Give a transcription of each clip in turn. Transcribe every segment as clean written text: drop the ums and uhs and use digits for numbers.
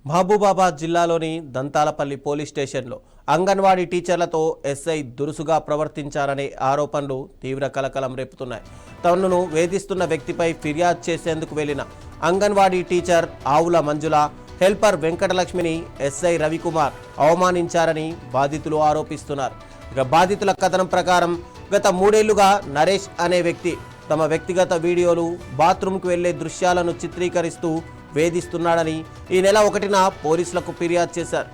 మహబూబాబాద్ జిల్లాలోని దంతాలపల్లి పోలీస్ స్టేషన్లో అంగన్వాడీ టీచర్లతో ఎస్ఐ దురుసుగా ప్రవర్తించారనే ఆరోపణలు తీవ్ర కలకలం రేపుతున్నాయి. తనను వేధిస్తున్న వ్యక్తిపై ఫిర్యాదు చేసేందుకు వెళ్లిన అంగన్వాడీ టీచర్ ఆవుల మంజుల, హెల్పర్ వెంకటలక్ష్మిని ఎస్ఐ రవికుమార్ అవమానించారని బాధితులు ఆరోపిస్తున్నారు. ఇక బాధితుల కథనం ప్రకారం గత 3 ఏళ్లుగా నరేష్ అనే వ్యక్తి తమ వ్యక్తిగత వీడియోలు, బాత్రూంకు వెళ్లే దృశ్యాలను చిత్రీకరిస్తూ వేధిస్తున్నాడని ఈ నెల 1న పోలీసులకు ఫిర్యాదు చేశారు.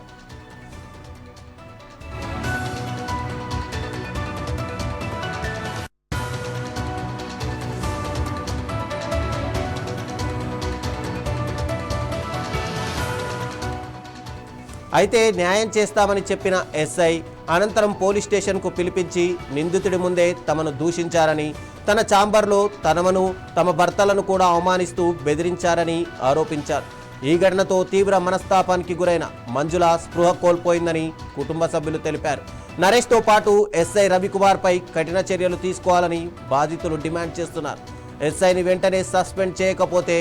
అయితే న్యాయం చేస్తామని చెప్పిన ఎస్ఐ అనంతరం పోలీస్ స్టేషన్కు పిలిపించి నిందితుడి ముందే తమను దూషించారని, తన ఛాంబర్లో తనను, తమ భర్తలను కూడా అవమానిస్తూ బెదిరించారని ఆరోపించారు. ఈ ఘటనతో తీవ్ర మనస్తాపానికి గురైన మంజుల స్పృహ కోల్పోయిందని కుటుంబ సభ్యులు తెలిపారు. నరేష్తో పాటు ఎస్ఐ రవికుమార్పై కఠిన చర్యలు తీసుకోవాలని బాధితులు డిమాండ్ చేస్తున్నారు. ఎస్ఐని వెంటనే సస్పెండ్ చేయకపోతే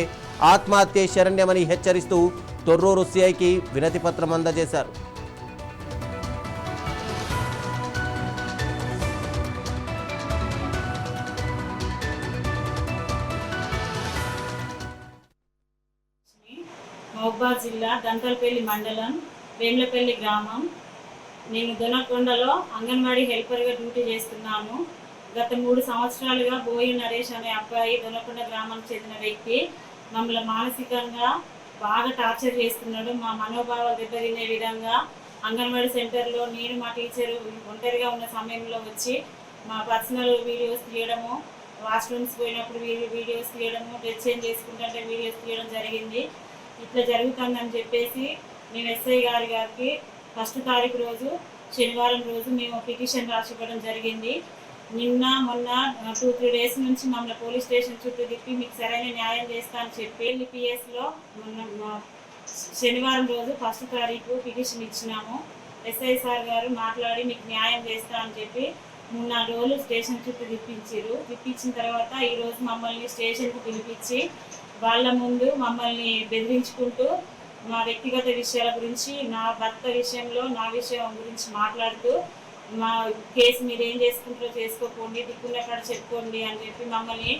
ఆత్మహత్య శరణ్యమని హెచ్చరిస్తూ తొర్రూరు సిఐకి వినతి పత్రం అందజేశారు. మహబూబాబాద్ జిల్లా దంతాలపల్లి మండలం వేమ్లపల్లి గ్రామం. నేను దొనకొండలో అంగన్వాడీ హెల్పర్గా డ్యూటీ చేస్తున్నాను. గత 3 సంవత్సరాలుగా బోయి నరేష్ అనే అబ్బాయి దొనకొండ గ్రామానికి చెందిన వ్యక్తి మమ్మల్ని మానసికంగా బాగా టార్చర్ చేస్తున్నాడు. మా మనోభావాలు దెబ్బతినే విధంగా అంగన్వాడీ సెంటర్లో నేను, మా టీచరు ఒంటరిగా ఉన్న సమయంలో వచ్చి మా పర్సనల్ వీడియోస్ తీయడము, వాష్రూమ్స్ పోయినప్పుడు వీడియోస్ తీయడము, డ్రెస్ చేంజ్ చేసుకుంటుంటే వీడియోస్ తీయడం జరిగింది. ఇట్లా జరుగుతుందని చెప్పేసి మేము ఎస్ఐ గారికి 1వ తారీఖు రోజు శనివారం రోజు మేము పిటిషన్ రాసివ్వడం జరిగింది. మొన్న 2-3 డేస్ నుంచి మమ్మల్ని పోలీస్ స్టేషన్ చుట్టూ తిప్పి మీకు సరైన న్యాయం చేస్తా అని చెప్పి పిఎస్లో మొన్న శనివారం రోజు 1వ తారీఖు పిటిషన్ ఇచ్చినాము. ఎస్ఐ సార్ గారు మాట్లాడి మీకు న్యాయం చేస్తా అని చెప్పి 3-4 రోజులు స్టేషన్ చుట్టూ తిప్పించిన తర్వాత ఈరోజు మమ్మల్ని స్టేషన్కి పిలిపించి వాళ్ళ ముందు మమ్మల్ని బెదిరించుకుంటూ మా వ్యక్తిగత విషయాల గురించి, నా భర్త విషయంలో నా విషయం గురించి మాట్లాడుతూ మా కేసు మీరు ఏం చేసుకుంటారో చేసుకోండి, దిక్కున్న కాడ చెప్పుకోండి అని చెప్పి మమ్మల్ని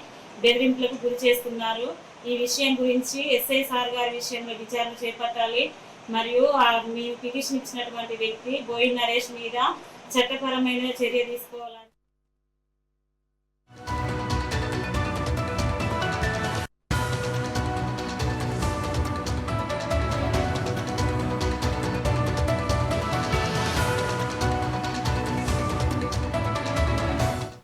బెదిరింపులకు గురి చేస్తున్నారు. ఈ విషయం గురించి ఎస్ఐ సార్ గారి విషయంలో విచారణ చేపట్టాలి. మరియు మీ పిటిషన్ ఇచ్చినటువంటి వ్యక్తి బోయి నరేష్ మీద చట్టపరమైన చర్య తీసుకోవాలని